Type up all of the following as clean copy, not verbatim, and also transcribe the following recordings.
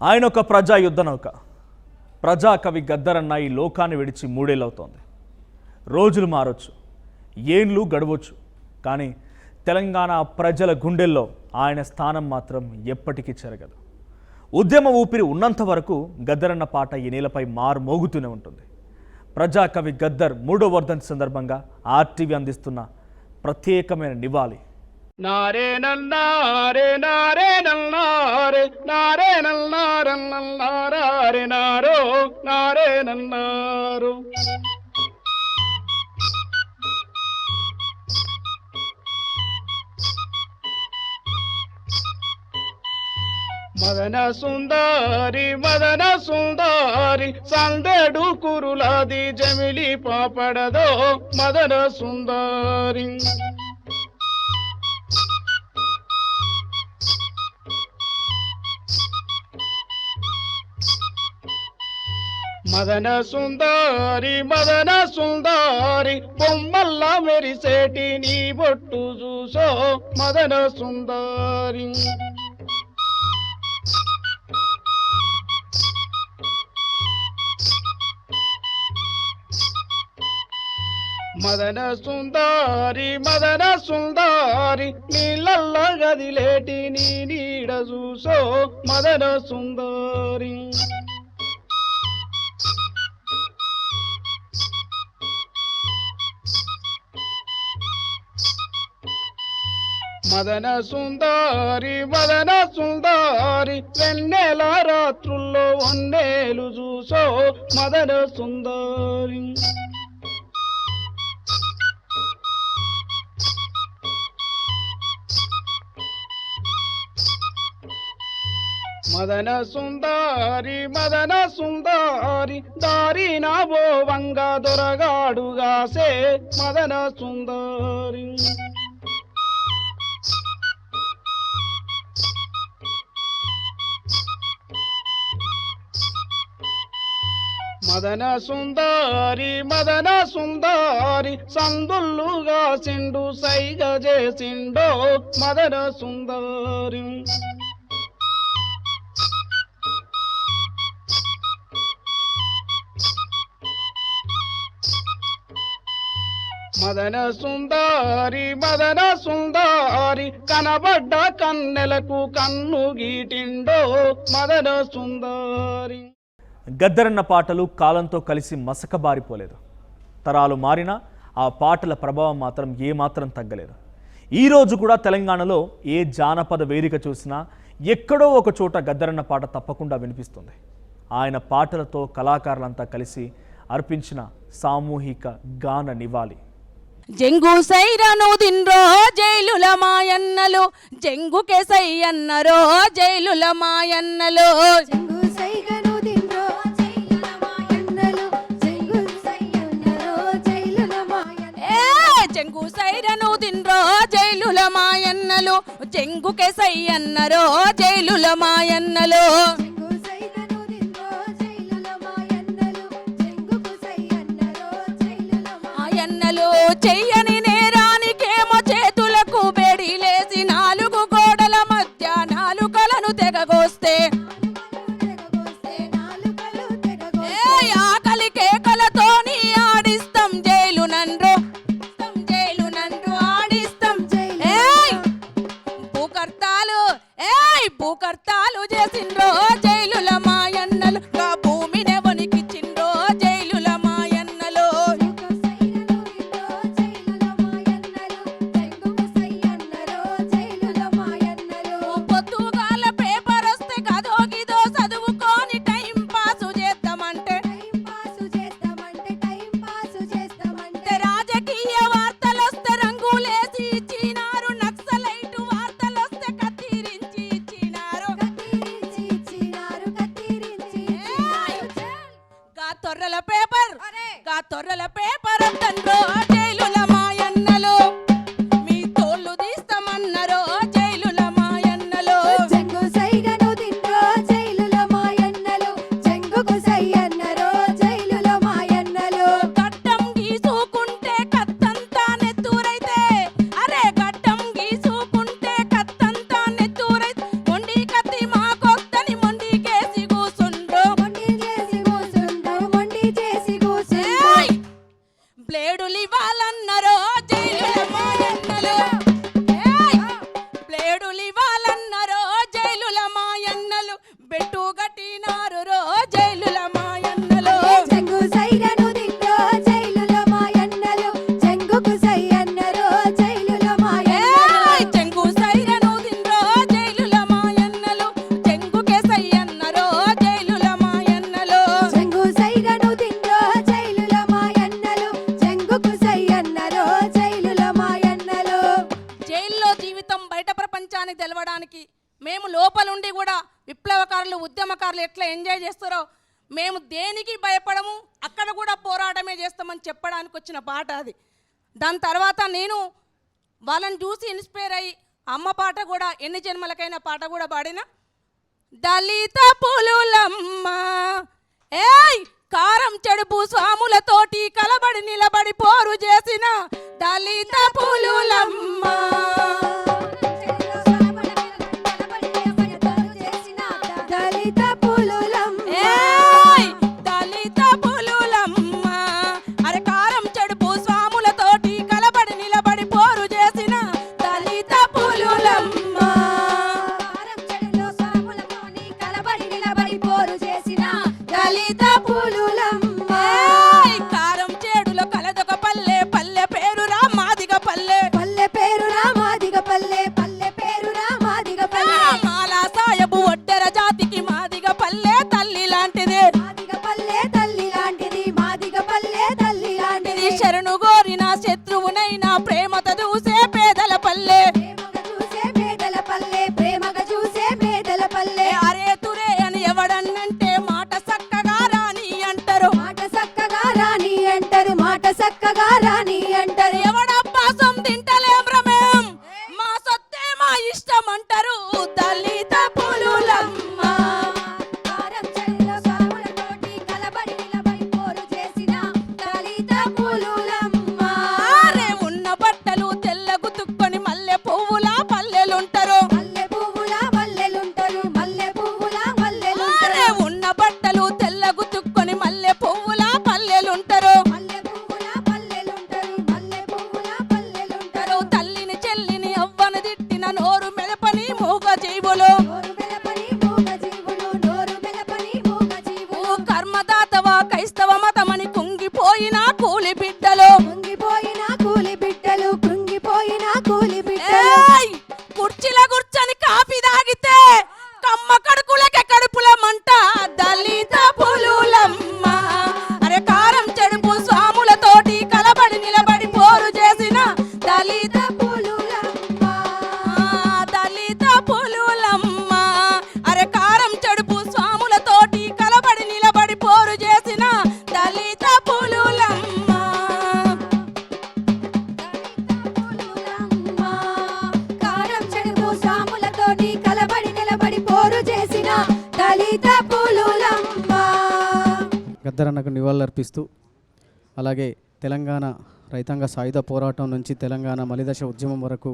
ఆయన ఒక ప్రజా యుద్ధ నౌక. ప్రజాకవి గద్దరన్న ఈ లోకాన్ని విడిచి 3 ఏళ్ళవుతోంది. రోజులు మారొచ్చు, ఏండ్లు గడవచ్చు, కానీ తెలంగాణ ప్రజల గుండెల్లో ఆయన స్థానం మాత్రం ఎప్పటికీ చెరగదు. ఉద్యమ ఊపిరి ఉన్నంత వరకు గద్దరన్న పాట ఈ నేలపై మోగుతూనే ఉంటుంది. ప్రజాకవి గద్దర్ 3వ వర్ధంతి సందర్భంగా ఆర్టీవీ అందిస్తున్న ప్రత్యేకమైన నివాళి. నారే నల్లారే నారే నల్లారే నారే నల్లారన్నారే నారో నారే నల్లారు మదన సుందరి సందడు కురులాది జమిలి పాపడదో మదన సుందరి మదన సుందరి బొమ్మల్లా మెరిసేటి నీ బొట్టు చూసో మదన సుందరి మదన సుందరి నీళ్ళల్ల గదిలేటి నీ నీడ చూసో మదన సుందరి మదన సుందరి వెన్నెల రాత్రుల్లో వన్నేలు చూసో మదన సుందరి మదన సుందరి దారి నా బోవంగా దొరగాడుగాసే మదన సుందరి మదన సుందరి సందుల్లుగా సిండు సైగ చేసిండో మదన సుందరి మదన సుందరి కనబడ్డ కన్నెలకు కన్ను గీటిండో మదన సుందరి. గద్దరన్న పాటలు కాలంతో కలిసి మసకబారిపోలేదు. తరాలు మారినా ఆ పాటల ప్రభావం మాత్రం ఏమాత్రం తగ్గలేదు. ఈరోజు కూడా తెలంగాణలో ఏ జానపద వేదిక చూసినా ఎక్కడో ఒక చోట గద్దరన్న పాట తప్పకుండా వినిపిస్తుంది. ఆయన పాటలతో కళాకారులంతా కలిసి అర్పించిన సామూహిక గాన నివాళి. జంగు సైరను దిన్రో జైలుల మాయన్నలు జంగుకే సై అన్నరో జైలుల మాయన్నలు జంగు సైగను దిన్రో జైలుల మాయన్నలు జంగు సై అన్నరో జైలుల మాయన్నలు జంగు సైరను దిన్రో జైలుల మాయన్నలు జంగుకే సై అన్నరో జైలుల మాయన్నలు జంగు సైగను దిన్రో జైలుల మాయన్నలు జంగుకు సై అన్నరో జైలుల మాయన్నలు చెయ్యని నేరానికేమో చేతులకు బెడిలేసి 4 గోడల మధ్య నాలుకలను తెగగోస్తే ఆకలి కేకలతోని ఆడిస్తాం జైలు నండ్రు ఆడిస్తాం భూకర్తాలు చేసిండ్రో బెట్టు గట్టినారు రో జైలుల మాయన్నలు. చెంగు సైగను దిండ్రో జైలులో మాయన్నలు చెంగుకు సై అన్నరో జైలులో మాయన్నలు. చెంగు సైరను దిండ్రో జైలుల మాయన్నలు చెంగుకే సై అన్నరో జైలుల మాయన్నలు. చెంగు సైగను దిండ్రో జైలులో మాయన్నలు చెంగుకు సై అన్నరో జైలులో మాయన్నలు. జైల్లో జీవితం బయట ప్రపంచానికి తెలవడానికి మేము లోపలుండి కూడా విప్లవకారులు ఉద్యమకారులు ఎట్లా ఎంజాయ్ చేస్తారో మేము దేనికి భయపడము, అక్కడ కూడా పోరాటమే చేస్తామని చెప్పడానికి వచ్చిన పాట అది. దాని తర్వాత నేను వాళ్ళని చూసి ఇన్స్పైర్ అయ్యి అమ్మ పాట కూడా ఎన్ని జన్మలకైన పాట కూడా పాడిన. దళిత పులులమ్మ ఏయ్ కారం చెడుపు స్వాములతోటి కలబడి నిలబడి పోరు చేసిన దళిత పులులమ్మ. దళిత పులులమ్మ ఏయ్ దళిత పులులమ్మ అరే కారం చెడుపు స్వాములతోటి కలబడి నిలబడి పోరు చేసిన దళిత పులులమ్మ. కారం చెడులో స్వాములతోని కలబడి నిలబడి పోరు చేసిన దళిత పులులమ్మ. ఏయ్ కారం చెడులో కలదొక పల్లె పల్లె పేరురా మాదిగ పల్లె. పల్లె పేరు రామాదిగ పల్లె పల్లె పేరు రామాదిగ పల్లె. మాలా సాయబు ఒడ్డెర జాతికి మాదిగ పల్లె తల్లి లాంటిది. మాదిగ పల్లె తల్లి లాంటిది మాదిగ పల్లె తల్లి లాంటిది. శరణు గోరిన శత్రువునైనా ప్రేమతో చూసే పేదల పల్లె. ప్రేమగా చూసే పేదల పల్లె ప్రేమగా చూసే పేదల పల్లె. అరే తురే అని ఎవడన్నంటే మాట చక్కగా రాని అంటారు. మాట చక్కగా రాని అంటారు మాట చక్కగా రాని అంటారు. ఎవడబ్బాసం తింటలేం రమేం మా సొత్తే మా ఇష్టం అంటారు దళిత పులులమ్మ. కారం చెడులో స్వాములతోటి కలబడి నిలబడి పోరు చేసిన దళిత పులులమ్మ. అరే ఉన్న బట్టలు తెల్లగుతుక్కొని మల్లె పువ్వులా పల్లెలుంటారు. మల్లె పువ్వుల మల్లెలుంటారు మల్లె పువ్వుల మల్లెలుంటారు. అరే ఉన్న బట్టలు తెల్లగుతుక్కొని మల్లె పువ్వులా పల్లెలుంటారు. మల్లె పువ్వుల పల్లెలుంటారు మల్లె పువ్వుల పల్లెలుంటారు. తల్లిని చెల్లిని అవ్వను తిట్టిన నోరు మెలపని మూగ జీవులు. నోరు మెలపని మూగ జీవులు నోరు మెలపని మూగ జీవులు. కర్మదాతవా క్రైస్తవ మతమని కుంగిపోయిన కూలి బిడ్డలు. కృంగిపోయిన కూలి బిడ్డలు కృంగిపోయిన కూలి బిడ్డలు. ఏయ్! కుర్చీల కూర్చొని కాఫీ తాగితే కమ్మ కడుపులకే కడుపుల మంట దళిత పులులమ్మ. అరే కారం చెడుపు స్వాములతోటి కలబడి నిలబడి పోరు చేసిన దళిత పులులమ్మ. దళిత పులులమ్మ. అరే కారం చెడుపు స్వాములతోటి కలబడి నిలబడి పోరు చేసిన దళిత పులులమ్మ. పులులమ్మ. కారం చెడుపు స్వాములతోటి కలబడి నిలబడి పోరు చేసిన దళిత పులులమ్మ. గద్దరన్నకు నివాళులర్పిస్తూ అలాగే తెలంగాణ రైతాంగ సాయుధ పోరాటం నుంచి తెలంగాణ మలిదశ ఉద్యమం వరకు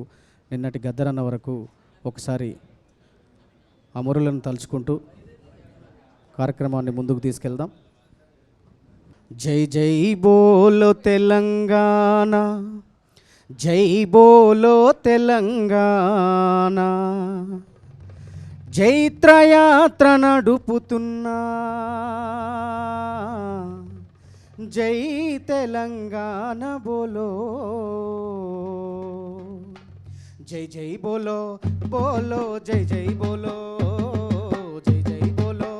నిన్నటి గద్దరన్న వరకు ఒకసారి అమరులను తలుచుకుంటూ కార్యక్రమాన్ని ముందుకు తీసుకెళ్దాం. జై జై బోలో తెలంగాణ జై బోలో తెలంగాణ జైత్రయాత్ర నడుపుతున్నా జై తెలంగాణ బోలో జై జై బోలో బోలో జై జై బోలో జై జై బోలో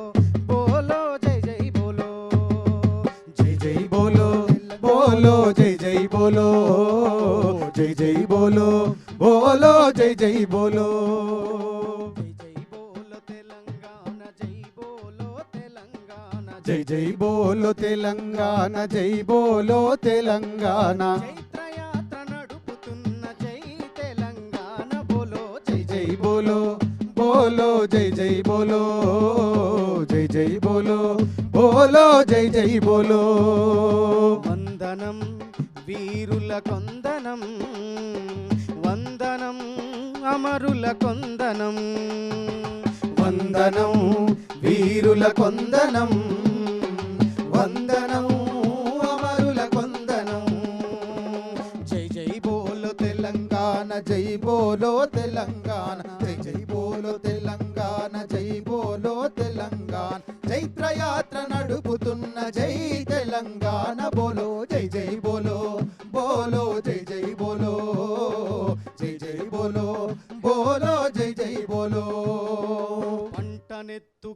బోలో జై జై బోలో జై జై బోలో బోలో జై జై బోలో జై జై బోలో బోలో జై జై బోలో జై జై బోలో తెలంగాణ జై బోలో తెలంగాణ చైత్రయాత్ర నడుపుతున్న జై తెలంగాణ బోలో జై జై బోలో బోలో జై జై బోలో జై జై బోలో బోలో జై జై బోలో వందనం వీరుల కొందనం వందనం అమరుల కొందనం వందనం వీరుల కొందనం వందనం అమరుల కొందనం జై జై బోలో తెలంగాణ జై బోలో తెలంగాణ జై జై బోలో తెలంగాణ జై బోలో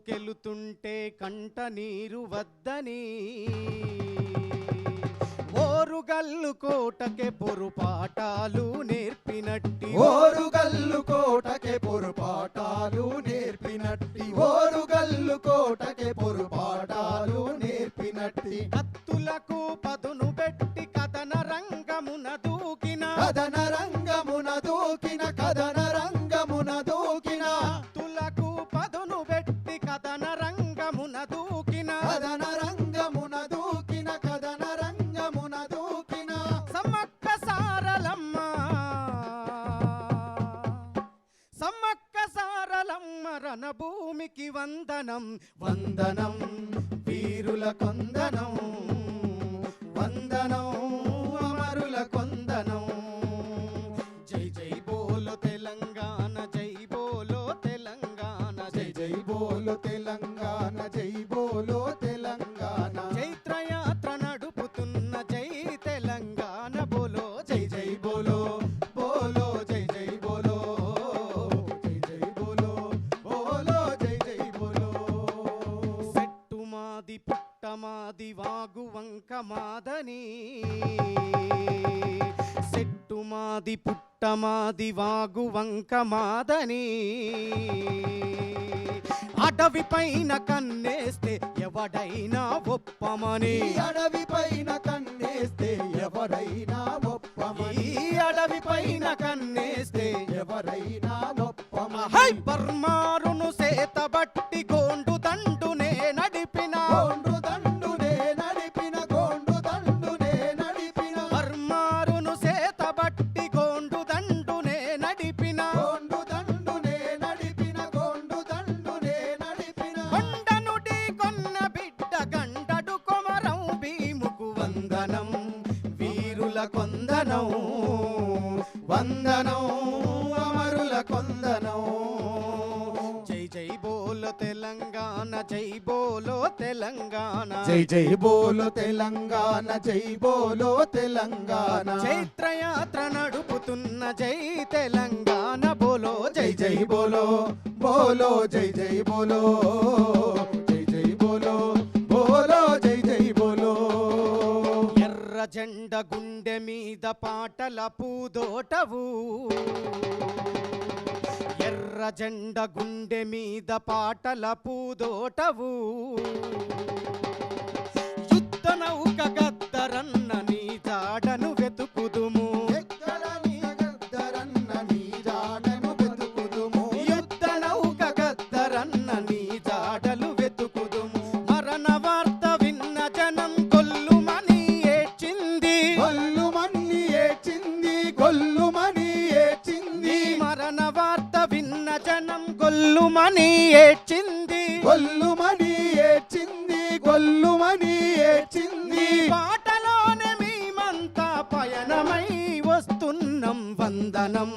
ముందుకెళుతుంటే కంట నీరు వద్దని ఓరుగల్లు కోటకే పొరుపాటాలు నేర్పినట్టి ఓరుగల్లు కోటకే పొరుపాటాలు నేర్పినట్టి ఓరుగల్లు కోటకే పొరుపాటాలు నేర్పినట్టి కత్తులకు పదును పెట్టి కథన రంగమున దూకిన కథన రంగమున దూకిన కథన రంగమున దూకిన కత్తులకు పదును పెట్టి కథన రంగమున దూకిన కథన రంగమున దూకిన కథన రంగమున దూకిన సమ్మక్క సారలమ్మ సమ్మక్క సారలమ్మ రణభూమికి వందనం వందనం వీరుల కొందనం వందనం అమరుల కొందనం జై జై బోలో తెలంగాణ జై బోలో తెలంగాణ జై జై బోలో తెలంగాణ జై బోలో తెలంగాణ చైత్రయాత్ర నడుపుతున్న జై తెలంగాణ బోలో జై జై బోలో బోలో జై జై బోలో జై జై బోలో బోలో జై జై బోలో సెట్టు మాది పుట్ట మాది వాగు వంక మాదని సెట్టు మాది పుట్ట మాది వాగు వంక మాదని అడవి పైన కన్నేస్తే ఎవడైనా ఒప్పమని ఈ అడవి పైన కన్నేస్తే ఎవరైనా ఒప్పమని ఈ అడవి పైన కన్నేస్తే ఎవరైనా ఒప్పమని హై బర్మారును సేతబట్టి గోండు దండునే నడిపిన గోండు దండునే నడిపిన గోండు దండునే నడిపిన బర్మారును సేతబట్టి గోండు దండునే నడిపిన గోండు దండునే నడిపిన గోండు దండునే నడిపిన కొండనుడి కొన్న బిడ్డ గండడు కొమరం భీముకు వందనం వీరుల కొందనం వందనం అమరుల కొందనం జై జై బోలో తెలంగాణ జై బోలో తెలంగాణ జై జై బోలో తెలంగాణ జై బోలో తెలంగాణ చైత్రయాత్ర నడుపుతున్న జై తెలంగాణ బోలో జై జై బోలో బోలో జై జై బోలో జై జై బోలో బోలో జై జై బోలో ఎర్ర జెండ గుండె మీద పాటల పూదోటవు ఎర్ర జెండ గుండె మీద పాటల పూదోటవు యుద్ధ నౌక గద్దరన్న నీ జాడను వెతుకుదుము ఎక్కడ నీ గద్దరన్న నీ జాడను వెతుకుదుము యుద్ధ నౌక గద్దరన్న నీ జాడలు వెతుకుదుము మరణ వార్త విన్న జనం కొల్లుమని ఏడ్చింది గొల్లుమని ఏడ్చింది గొల్లుమని ఏడ్చింది మరణ వార్త విన్న జనం గొల్లుమని ఏడ్చింది గొల్లుమని ఏడ్చింది గొల్లుమని ఏడ్చింది పాటలోనే మేమంతా పయనమై వస్తున్నాం వందనం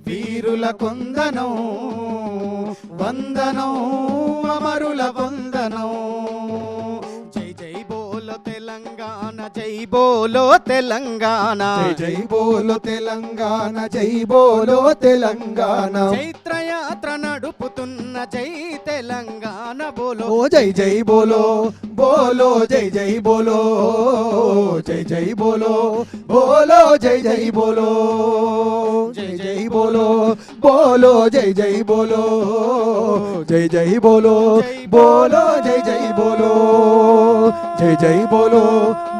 వీరుల కొందనం వందనం అమరుల వందనం జై జై బోలో తెలంగాణ జై బోలో తెలంగాణ జై జై బోలో తెలంగాణ జై బోలో తెలంగాణ చైత్రయాత్ర నడుపుతున్న జై తెలంగాణ బోలో ఓ జై జై బోలో బోలో జై జై బోలో జై జై బోలో బోలో జై జై బోలో జై జై బోలో బోలో జై జై బోలో జై జై బోలో బోలో జై జై బోలో జై జై బోలో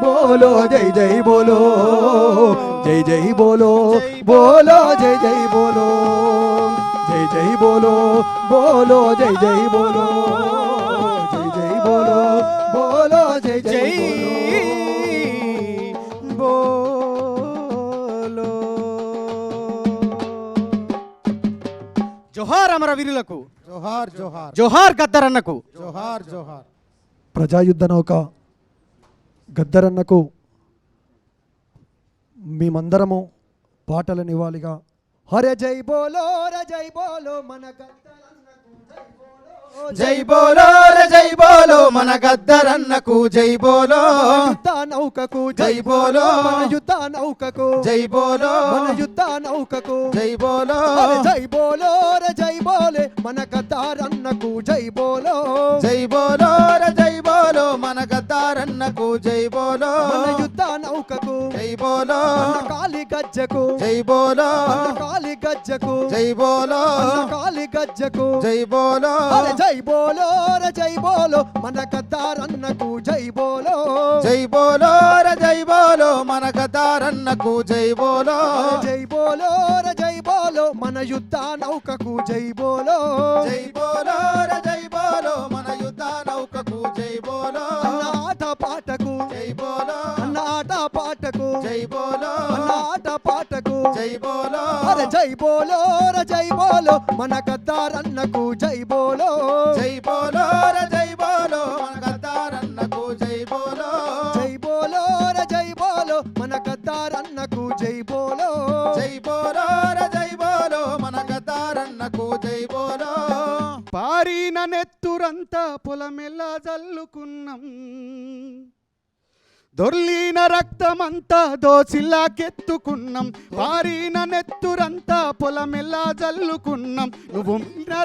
బోలో జై జై బోలో జై జై బోలో బోలో జై జై బోలో జై జై బోలో బోలో జై జై బోలో జై జై బోలో బోలో జై జై జై బోలో. బోలో జోహార్ అమరవీరులకు జోహార్ జోహార్ జోహార్ గద్దరన్నకు జోహార్ జోహార్. ప్రజాయుద్ధ నౌక గద్దరన్నకు మేమందరము పాటలనివ్వాలిగా హరే జై బోలో ర జై బోలో మన గద్దరన్నకు జై బోలో జై బోలో రే జై బోలో మన గద్దరన్నకు జై బోలో యుద్ధ నౌకకు జై బోలో మన యుద్ధ నౌకకు జై బోలో మన యుద్ధ నౌకకు జై బోలో జై బోలో రే జై బోలే మన గద్దారన్నకు జై బోలో జై బోలో రే జై బోలో మన గద్దరన్నకు జై బోలో మన యుద్ధ నౌకకు జై బోలో మన కాలి గజ్జకు జై బోలో మన కాలి గజ్జకు జై బోలో మన కాలి గజ్జకు జై బోలో అరే జై బోలో రే జై బోలో మన గద్దారన్నకు జై బోలో జై బోలో రే జై బోలో మన గద్దరన్నకు జై బోలో జై బోలో రే జై బోలో మన యుద్ధ నౌకకు జై బోలో జై బోలో రే జై బోలో మన యుద్ధ నౌకకు జై బోలో అన్న ఆట పాటకు జై బోలో అన్న ఆట పాటకు జై బోలో అన్న ఆట పాటకు జై బోలో అరే జై బోలో రే జై బోలో మన గద్దారన్నకు జై బోలో జై బోలో రే జై బోలో మన గద్దరన్నకు జై బోలో జై బోలో రే జై బోలో మన గద్దారన్నకు జై బోలో జై బోలో రే జై బోలో మన గద్దరన్నకు జై బోలో పారిన నెత్తురంతా పొలమెల్లా జల్లుకున్నాం దొర్లిన రక్తమంతా దోసిల్లాకెత్తుకున్నాం పారిన నెత్తురంతా పొలమెల్లా జల్లుకున్నాం నువ్వు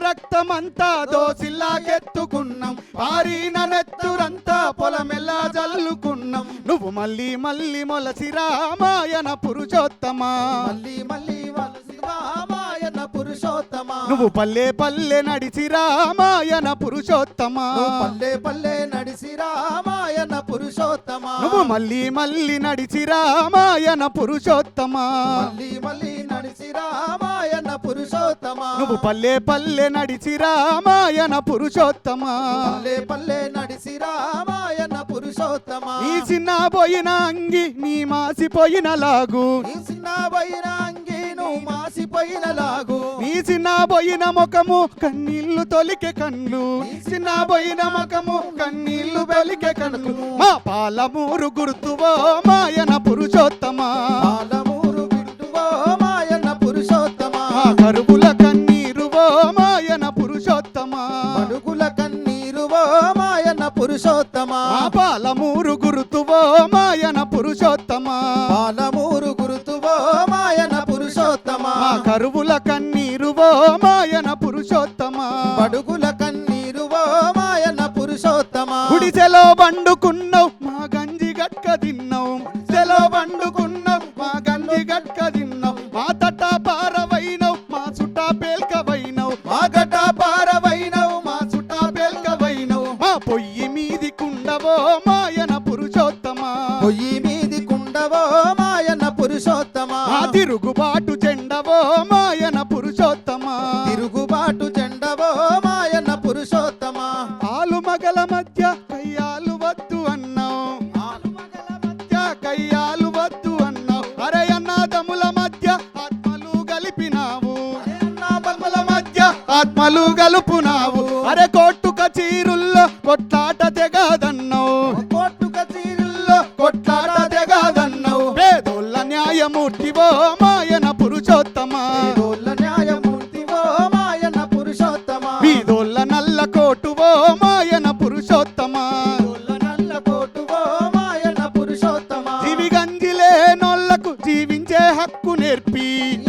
రక్తమంతా దోసిల్లాకెత్తుకున్నాం పారిన నెత్తురంతా పొలమెల్లా జల్లుకున్నాం నువ్వు మళ్ళీ మళ్ళీ మొలసి రామాయణ పురుషోత్తమా మళ్ళీ మళ్ళీ వలసి రామాయణ పురుషోత్తమా నువ్వు పల్లె పల్లె నడిచి రామాయణ పురుషోత్తమా పల్లె పల్లె నడిసి రామాయణ పురుషోత్తమా నువ్వు మళ్ళీ మళ్ళీ నడిచి రామాయణ పురుషోత్తమా మళ్ళీ మళ్ళీ నడిసి రామాయణ పురుషోత్తమా నువ్వు పల్లె పల్లె నడిచి రామాయణ పురుషోత్తమా పల్లె పల్లె నడిసి రామాయణ పురుషోత్తమా నీ చిన్న పోయిన అంగి నీ మాసిపోయిన లాగు నీ చిన్న పోయిన అంగి నువ్వు మాసిపోయిన లాగు నీ చిన్న పోయిన ముఖము కన్నీళ్లు తొలికే కన్ను నీ చిన్న పోయిన ముఖము కన్నీళ్లు వెలికే కన్ను మా పాలమూరు గుర్తువో మాయన పురుషోత్తమా పాలమూరు గుర్తువో మాయన పురుషోత్తమా మా కరువుల కన్నీరువో మాయన పురుషోత్తమా అడుగుల కన్నీరువో మాయన పురుషోత్తమా మా పాలమూరు గుర్తువో మాయన పురుషోత్తమా పాలమూరు గుర్తువో మాయన పురుషోత్తమా మా కరువుల కన్నీరువో మాయన పురుషోత్తమా అడుగుల కన్నీరువో మాయన పురుషోత్తమా గుడిసెలో వండుకున్నావు మా గంజి గట్క తిన్నావు గుడిసెలో వండుకున్నావు మా గంజి గట్క తిన్నావు మా తట్ట పారవైనవు మా చుట్టా పేల్కవైనవు మా గడ్డ పారవైనవు మా చుట్టా పేల్కవైనవు మా పొయ్యి మీది కుండవో మాయన పురుషోత్తమా పొయ్యి మీది కుండవో మాయన పురుషోత్తమా మా తిరుగుబాటు చెండవో మాయన పురుషోత్తమా తిరుగుబాటు చెండవో మాయన పురుషోత్తమా ఆలు మగల మధ్య కయ్యాలు వద్దు అన్నావు ఆలు మగల మధ్య కయ్యాలు వద్దు అన్నావు అరే అన్నదమ్ముల మధ్య ఆత్మలు గలిపినావు అన్నదమ్ముల మధ్య ఆత్మలు గలుపునావు అరే కోర్టు కచీరుల్లో కొట్లాట తెగదన్నావు కోర్టు కచీరుల్లో కొట్లాట తెగదన్నావు పేదోళ్ళ న్యాయమూర్తివో మాయన పురుషోత్తమా డోళ్ళ న్యాయమూర్తివో మాయన పురుషోత్తమా బీదోళ్ళ నల్ల కోటువో మాయన పురుషోత్తమా డోళ్ళ నల్ల కోటువో మాయన పురుషోత్తమా జీవి గంజిలేనోళ్లకు జీవించే హక్కు నేర్పి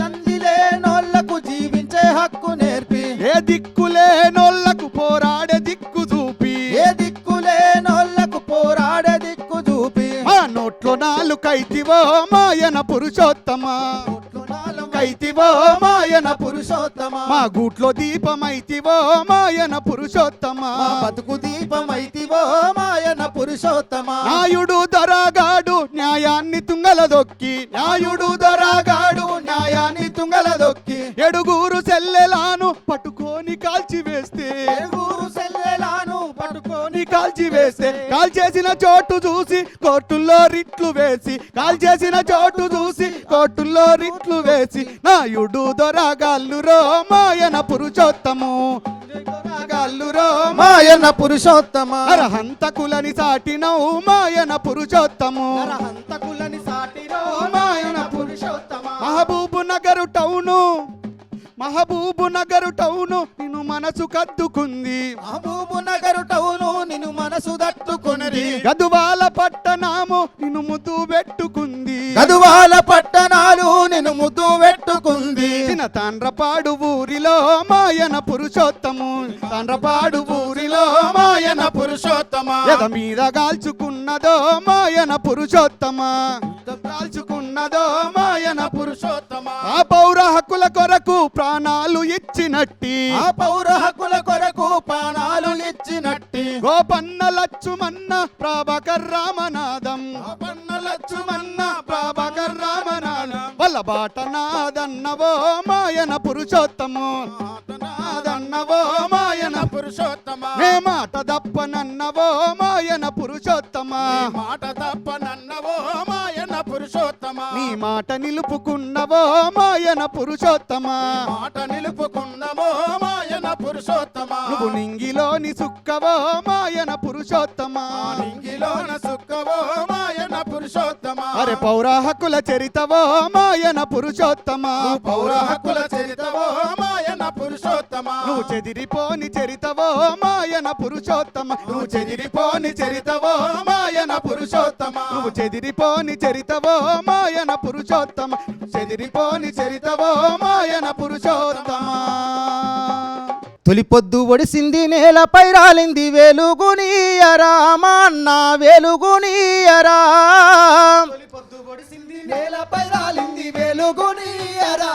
అందిలేనోళ్లకు జీవించే హక్కు నేర్పి ఏ దిక్కులేనోళ్లకు పోరాడే దిక్కు చూపి ఏ దిక్కులేనోళ్లకు పోరాడే దిక్కు చూపి మా నోట్లో నాలుకైతివో మాయన పురుషోత్తమా కైతివో మాయన పురుషోత్తమా మా గూట్లో దీపమైతివో మాయన పురుషోత్తమా మా బతుకు దీపమైతివో మాయన పురుషోత్తమా నాయుడు దొరగాడు న్యాయాన్ని తుంగలదొక్కి నాయుడు దొరగాడు న్యాయాన్ని తుంగలదొక్కి ఎడుగురు సెల్లెలాను పట్టుకొని కాల్చివేస్తే ఏడుగురు సెల్లెలాను పట్టుకొని కాల్చివేస్తే కాల్చేసిన చోటు చూసి కోర్టుల్లో రిట్లు వేసి కాల్చేసిన చోటు చూసి కోర్టుల్లో రిట్లు వేసి నాయుడు దొరగాళ్ళు రో మాయన పురుషోత్తము దొరగాళ్ళు రో మాయన పురుషోత్తమా అరహంతకులని సాటినవు మాయన పురుషోత్తము హంతకులని సాటిరో మాయన పురుషోత్తమా మహబూబ్ నగర్ టౌను మహబూబు నగరు టౌను నిన్ను మనసు కద్దుకుంది. మహబూబు నగరు టౌను నిన్ను మనసు దట్టుకున్నది. గదువాల పట్టణము నిన్ను ముద్దు పెట్టుకుంది. గదువాల పట్టణాలు నిన్ను ముద్దు పెట్టుకుంది. చిన్న తాండ్రపాడు ఊరిలో మాయన పురుషోత్తము. తాండ్రపాడు ఊరిలో మాయన పురుషోత్తమ ఎద మీద గాల్చుకున్నదో మాయన పురుషోత్తమ. గాల్చుకున్నదో మాయన పురుషోత్తమ ఆ పౌర హక్కుల కొరకు ప్రాణాలు ఇచ్చినట్టి. ఆ పౌర హక్కుల కొరకు ప్రాణాలు ఇచ్చినట్టి. గోపన్న లచ్చుమన్న ప్రభాకర్ రామనాథం. గోపన్న లచ్చుమన్న ప్రభాకర్ రామనాథం వాళ్ళ బాట నాదన్నవో మాయన పురుషోత్తము. నాదన్నవో మాయన పురుషోత్తమ నే మాట దప్పనన్నవో మాయన పురుషోత్తమ. మాట తప్పనన్నవో మాయన పురుషోత్తమ నీ మాట నిలుపుకున్నవో మాయన పురుషోత్తమ. మాట నిలుపుకున్నవో మాయన పురుషోత్తమ నువ్వు నింగిలోని సుక్కవో మాయన పురుషోత్తమ. నింగిలోన సుక్కవో మాయన పురుషోత్తమ అరే పౌర హక్కుల చరితవో మాయన పురుషోత్తమ. పౌర హక్కుల చరితవో మాయన పురుషోత్తమ నువ్వు చెదిరిపోని చరితవో మాయన పురుషోత్తమ. నువ్వు చెదిరిపోని చరితవో మాయన పురుషోత్తమ. నువ్వు చెదిరిపోని చరితవో మాయన పురుషోత్తమ. చెదిరిపోని చరితవో మాయన పురుషోత్తమ. తొలి పొద్దు ఒడిసింది నేలపై రాలింది వెలుగునీయరా అన్న వెలుగునీయరా. నేలపై రాలింది వెలుగునీయరా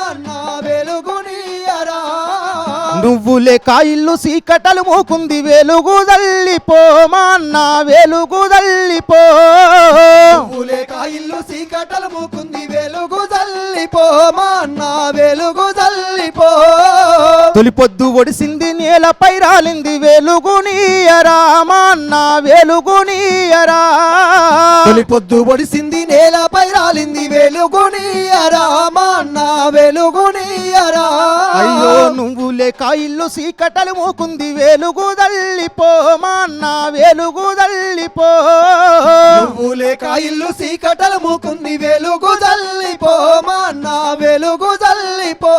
అన్న వెలుగునీయరా. నువ్వులే కాయిల్లు సీకటలు మోకుంది వెలుగు దల్లిపో అన్న వెలుగు దల్లిపో. పువ్వులే కాయిల్లు సీకటలు మూకుంది వెలుగు జల్లిపో అన్న వెలుగు జల్లిపో. తొలి పొద్దు ఒడిసింది నేలపై రాలింది వెలుగునీయరా అన్న వెలుగునీయరా. తొలి పొద్దు ఒడిసింది నేలపై రాలింది వెలుగునీయరా అన్న వెలుగునీయరా. అయ్యో నువ్వులే కాయిల్లు సీకటలు మోకుంది వెలుగు దల్లిపో అన్న వెలుగు దల్లిపో. పువ్వులే కాయిల్లు సీకటలు మూకుంది వెలుగు జల్లిపో అన్న వెలుగు జల్లిపో.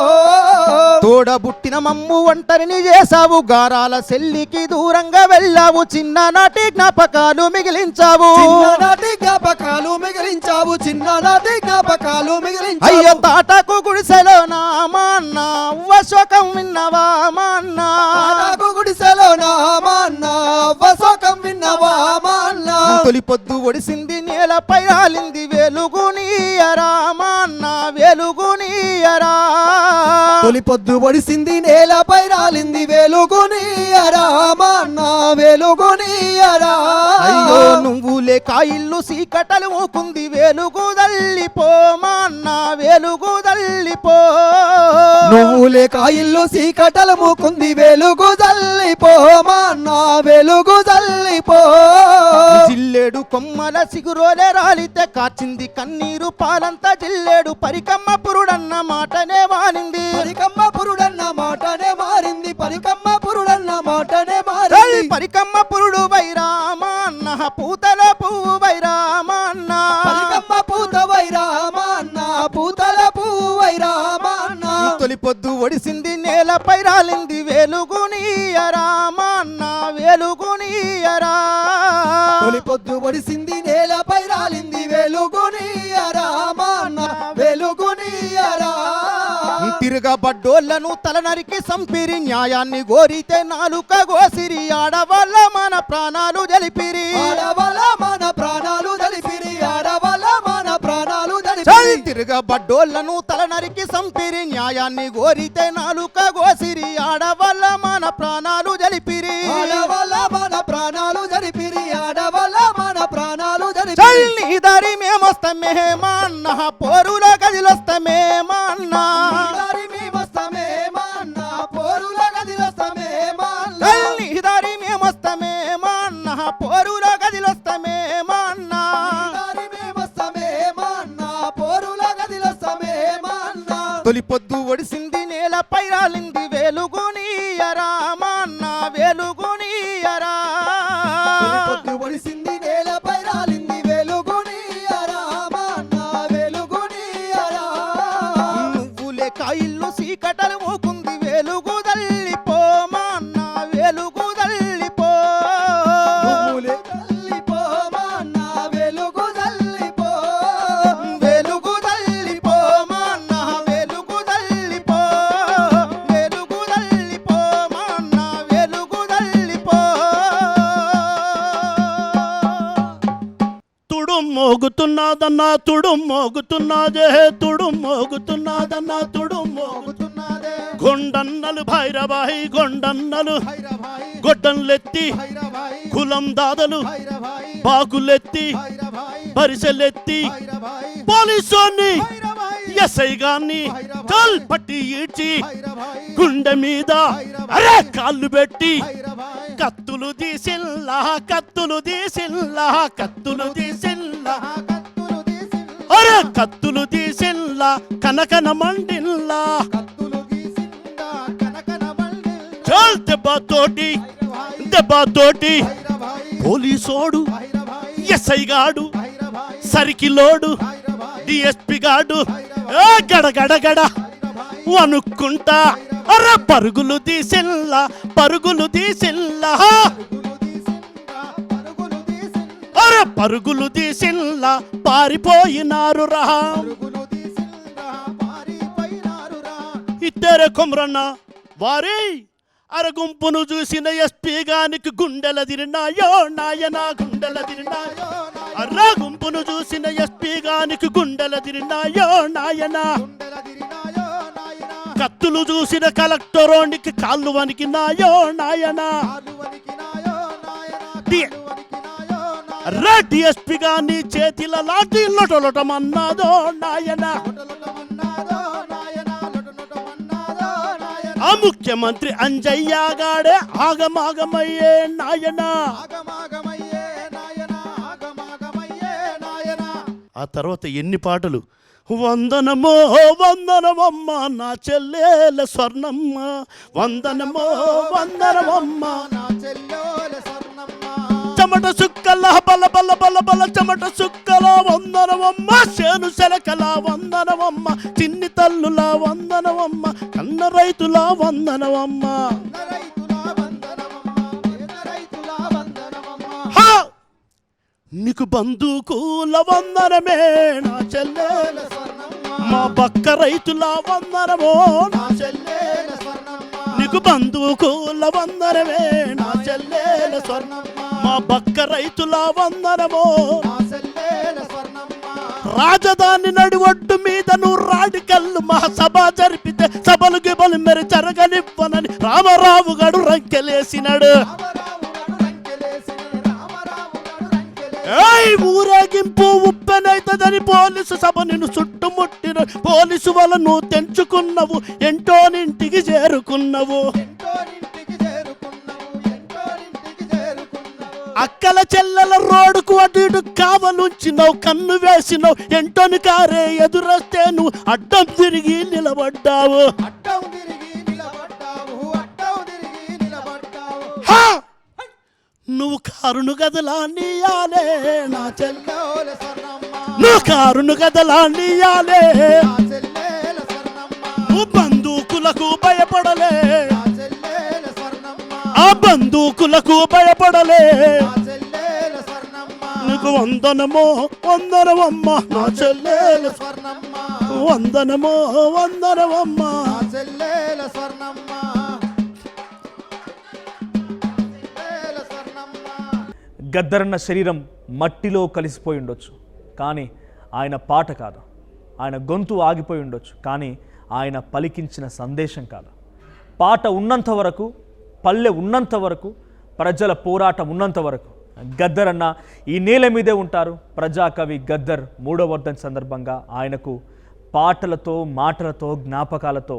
తోడబుట్టిన మమ్ము ఒంటరిని చేసావు గారాల సెల్లికి దూరంగా వెళ్ళావు చిన్ననాటి జ్ఞాపకాలు మిగిలించావు. చిన్ననాటి జ్ఞాపకాలు మిగిలించావు చిన్ననాటి జ్ఞాపకాలు మిగిలించావు. అయ్యో తాటాకు గుడిసెలో నా అన్న శోకం విన్నవా అన్న. తాటాకు గుడిసెలో నా అన్న శోకం విన్నవా అన్న. తొలి పొద్దు ఒడిసింది నేలపై రాలింది వెలుగునీయరా అన్న వెలుగునీయరా. తొలి పొద్దు ఒడిసింది నేలపై రాలింది వెలుగునీయరా అన్న వెలుగునీయరా. అయ్యో నువ్వులే కాయిల్లు సీకటలు మోకుంది వెలుగు దల్లిపో అన్న వెలుగు దల్లిపో. నువ్వులే కాయిల్లు సీకటలు మూకుంది వెలుగు జల్లిపో అన్న వెలుగు జల్లిపో. జిల్లేడు కొమ్మల సిగురోలే రాలితే కాచింది కన్నీరు పాలంతా జిల్లేడు పరికమ్మ పురుడన్న మాటనే వాలింది. పరికమ్మ పురుడన్న మాటనే మారింది పరికమ్మ పురుడన్న మాటనే మారింది. పరికమ్మ పురుడు వైరామ అన్న పూతల పువ్వు వైరామ అన్న. పరికమ్మ పూత వైరామ అన్న పూతల పువ్వు వైరామ అన్న. తొలి పొద్దు ఒడిసింది నేలపై రాలింది వెలుగునీయరా అన్న వెలుగునీయరా. తొలి పొద్దు ఒడిసింది నేలపై రాలింది వెలుగునీయరా అన్న వెలుగునీయరా. తిరగబడ్డోళ్లను తల నరికి సంపిరి న్యాయాన్ని గోరితే నాలుక గోసిరి ఆడవాళ్ళ మన ప్రాణాలు జలిపిరి. ఆడవాళ్ళ మన ప్రాణాలు జరిపిరి ఆడవాళ్ళ మన ప్రాణాలు చల్ జరిపిరి. తిరగబడ్డోళ్లను తల నరికి సంపిరి న్యాయాన్ని గోరితే నాలుక గోసిరి ఆడవాళ్ళ మన ప్రాణాలు జలిపిరి. ఆడవాళ్ళ మన ప్రాణాలు జరిపిరి ఆడవాళ్ళ మన ప్రాణాలు చల్ జరిపిరి. నీ దారి మేమొస్తామే మా అన్న పోరుల గదిలొస్తామే మా అన్న. దారి మేమొస్తామే మా అన్న పోరుల గదిలొస్తామే మా అన్న. చల్ నీ దారి మేమొస్తామే మా అన్న పోరుల గదిలొస్తామే మా అన్న. దారి మేమొస్తామే మా అన్న పోరుల గదిలొస్తామే మా అన్న. తొలి పొద్దు ఒడిసింది నేలపై రాలింది వెలుగునీయరా మా అన్న వెలుగునీయరా. తొలి పొద్దు ఒడిసింది నేలపై రాలింది వెలుగునీయరా మా అన్న వెలుగునీయరా. నువ్వులే కాయిల్లు సీకటలు మోగుతున్నదన్నా తుడుం మోగుతున్నదే తుడుం మోగుతున్నదన్నా తుడుం మోగుతున్నదే గొండన్నలు భైరవాయి గొండన్నలు భైరవాయి గొడ్డన్లెత్తి భైరవాయి కులం దాదలు భైరవాయి బాకులెత్తి భైరవాయి బరిసెలెత్తి భైరవాయి పోలీసోన్ని భైరవాయి ఎస్ఐ గాన్ని కాల్ పట్టి ఈడ్చి భైరవాయి గుండె మీద అరే కాళ్ళు పెట్టి భైరవాయి కత్తులు తీసిల్లా కత్తులు తీసిల్లా కత్తులు తీసిల్లా కత్తులు తీసి అరే కత్తులు తీసిల్లా కనకన మండిల్లా కత్తులు గీసిందా కనకన మల్లి చాల్ దెబ్బతోటి భైరవాయి పోలీసోడు భైరవాయి ఎస్ఐ గాడు భైరవాయి సరికిలోడు భైరవాయి డిఎస్పి గాడు గడగడగడ అనుకుంటా అరే పరుగులు తీసిల్లా పరుగులు తీసిల్లా పరుగులు తీసిందా పరుగులు తీసిందా అరే పరుగులు తీసిల్లా పారిపోయినారు రా పరుగులు తీసిందా పారిపోయినారురా ఇద్దరు కొమ్రన్న వారి అరగుంపును చూసిన ఎస్పీ గానికి గుండెల తిరినాయో నాయనా గుండెల తిరినాయో అర్ర గుంపును చూసిన ఎస్పీ గానికి గుండెల తిరినాయో నాయనా గుండెల తిరినాయో నాయనా కత్తులు చూసిన కలెక్టరోనికి కాళ్ళు వణికినాయో నాయనా కాలు వణికినాయో నాయనా డి- కాలు వణికినాయో నాయనా అర్ర డిఎస్పీ గాని చేతిల లాటి లొటలొటమన్నాదో నాయనా లొటలొటమన్నాదో నాయనా లొటలొటమన్నాదో నాయనా ఆ ముఖ్యమంత్రి అంజయ్య గాడే ఆగమాగమయ్యే నాయనా ఆగమాగమయ్యే నాయనా ఆగమాగమయ్యే నాయనా ఆ తర్వాత ఎన్ని పాటలు వందనమో వందనమమ్మ నా చెల్లెల స్వర్ణమ్మ వందనమో వందనమమ్మ నా చెల్లోల స్వర్ణమ్మ చెమట సుక్కల బల బల బల బల చెమట సుక్కల వందనమమ్మ చేను శలకల వందనమమ్మ చిన్ని తల్లుల వందనమమ్మ కన్న రైతుల వందనమమ్మ పేద రైతుల వందనమమ్మ పేద రైతుల వందనమమ్మ హా! నీకు బంధుకుల వందనమే నా చెల్లెల స్వర్ణమ్మ మా పక్క రైతుల వందనమో నా నా చెల్లేల స్వర్ణమ్మ నీకు బంధుకుల వందనమే నా చెల్లెల స్వర్ణమ్మ మా పక్క రైతుల వందనమో నా చెల్లేల స్వర్ణమ్మ రాజధాని నడివొడ్డు మీద నువ్వు రాడికల్లు మహాసభ జరిపితే సభలు గిబలు మెరి జరగనివ్వనని రామరావు గడు రంకెలేసినాడు రామరావు గడు రంకెలేసిన రామరావు గడు రంకెలేసిన ఏయ్ ఊరేగింపు ఉప్పెనైతదని పోలీసు సభ నిన్ను చుట్టుముట్టిన పోలీసు వల్ల నువ్వు తెంచుకున్నావు ఎంటోనింటికి చేరుకున్నావు ఎంటోరింటికి చేరుకున్నావు ఎంటోరింటికి చేరుకున్నావు అక్కల చెల్లెల రోడ్డుకు అటు ఇటు కావలుంచినావు కన్ను వేసినావు ఎంటోని కారే ఎదురొస్తే నువ్వు అడ్డం తిరిగి నిలబడ్డావు అడ్డం తిరిగి నిలబడ్డావు అడ్డం తిరిగి నిలబడ్డావు హా! నువ్వు కారును గదలా నీయాలే నా చెల్ల చెల్లోల స్వర్ణమ్మ నువ్వు కారును గదలా నీయాలే నా చెల్లేల స్వర్ణమ్మ నువ్వు బందూకులకు భయపడలే నా చెల్లేల స్వర్ణమ్మ ఆ బందూకులకు భయపడలే నా చెల్లేల స్వర్ణమ్మ నీకు వందనమో వందనమమ్మ నా చెల్లెల స్వర్ణమ్మ వందనమో వందనమమ్మ నా చెల్లేల స్వర్ణమ్మ చెల్లేల స్వర్ణమ్మ గద్దరన్న శరీరం మట్టిలో కలిసిపోయి ఉండొచ్చు కానీ ఆయన పాట కాదు, ఆయన గొంతు ఆగిపోయి ఉండొచ్చు కానీ ఆయన పలికించిన సందేశం కాదు. పాట ఉన్నంత వరకు, పల్లె ఉన్నంత వరకు, ప్రజల పోరాటం ఉన్నంత వరకు గద్దరన్న ఈ నేల మీదే ఉంటారు. ప్రజాకవి గద్దర్ 3వ వర్ధంతి సందర్భంగా ఆయనకు పాటలతో, మాటలతో, జ్ఞాపకాలతో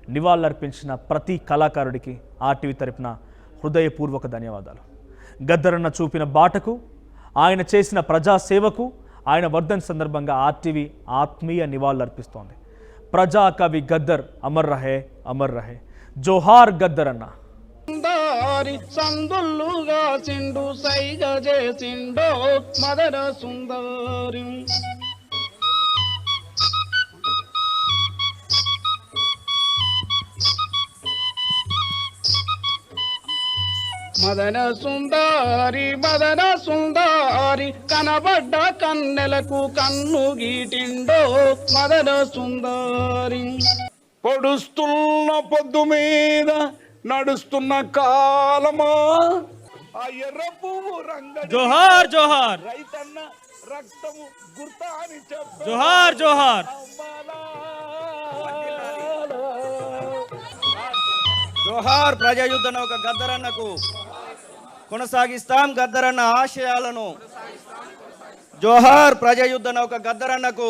నివాళులర్పించిన ప్రతి కళాకారుడికి ఆర్టీవీ తరపున హృదయపూర్వక ధన్యవాదాలు. గద్దరన్న చూపిన బాటకు, ఆయన చేసిన ప్రజాసేవకు ఆయన వర్ధంతి సందర్భంగా ఆర్టీవీ ఆత్మీయ నివాళులర్పిస్తోంది. ప్రజాకవి గద్దర్ అమర్ రహే, అమర్ రహే. జోహార్ గద్దరన్న. సుందరి సందుల్లుగా సిండు సైగ చేసిండో మదన సుందరి మదన సుందరి కనబడ్డ కన్నెలకు కన్ను గీటిండో మదన సుందరి పొడుస్తున్న పొద్దు మీద నడుస్తున్న కాలమా ఆ ఎర్ర పువ్వు రంగడి జోహార్ జోహార్ రైతన్న రక్తము గుర్త అని చెప్ప జోహార్ జోహార్ జోహార్ ప్రజాయుద్ధ నౌక గద్దరన్నకు కొనసాగిస్తాం గద్దరన్న ఆశయాలను. జోహార్ ప్రజాయుద్ధ నౌక గద్దరన్నకు.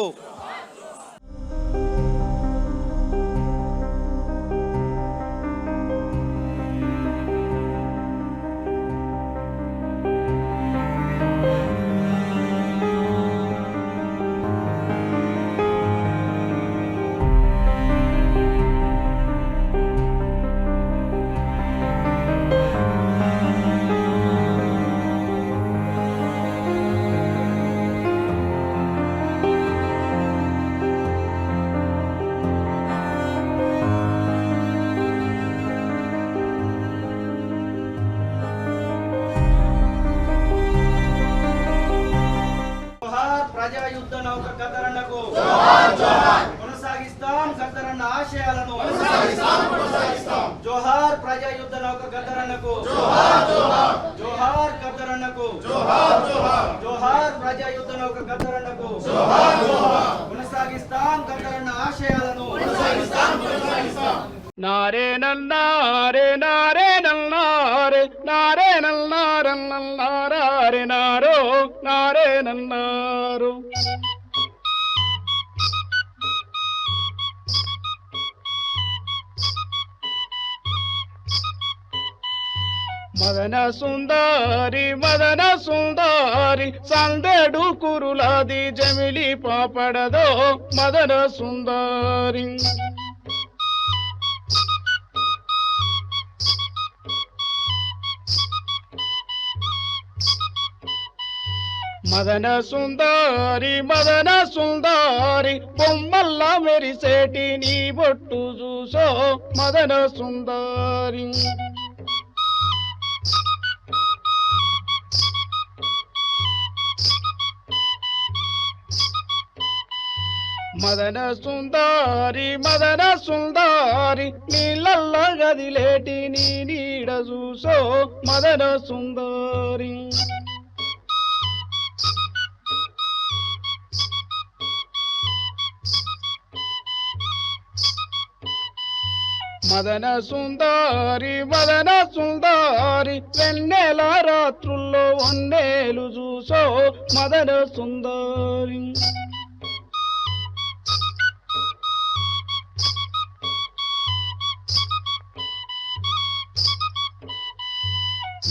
ప్రజాయుద్ధ నౌక గద్దరన్నకు కొనసాగిస్తాం గద్దరన్న ఆశయాలను. జోహార్ ప్రజాయుద్ధ నౌక గద్దరన్నకు. జోహార్ గద్దరన్నకు. జోహార్ ప్రజాయుద్ధ నౌక గద్దరన్నకు. కొనసాగిస్తాం గద్దరన్న ఆశయాలను. నారే నల్లారే నారే నల్లారే నారే నల్లారన్నారే నారో నారే నల్లారు. మదన సుందరి సందడు కురులాది జమిలి పాపడదో మదన సుందరి. మదన సుందరి బొమ్మల్లా మెరిసేటి నీ బొట్టు చూసో మదన సుందరి. మదన సుందరి నీళ్ళల్ల గదిలేటి నీ నీడ చూసో మదన సుందరి. మదన సుందరి వెన్నెల రాత్రుల్లో వన్నేలు చూసో మదన సుందరి.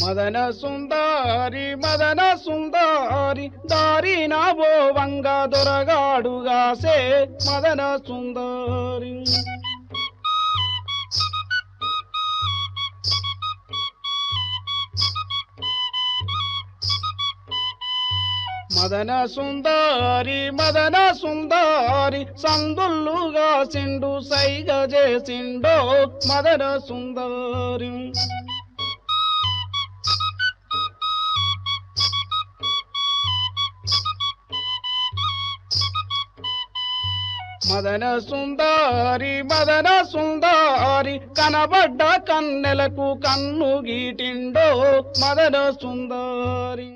మదన సుందరి దారి నా బోవంగ దొరగాడుగాసే మదన సుందరి. మదన సుందరి సందుల్లుగా సిండు సైగ చేసిండో మదన సుందరి. మదన సుందరి కనబడ్డ కన్నెలకు కన్ను గీటిండో మదన సుందరి.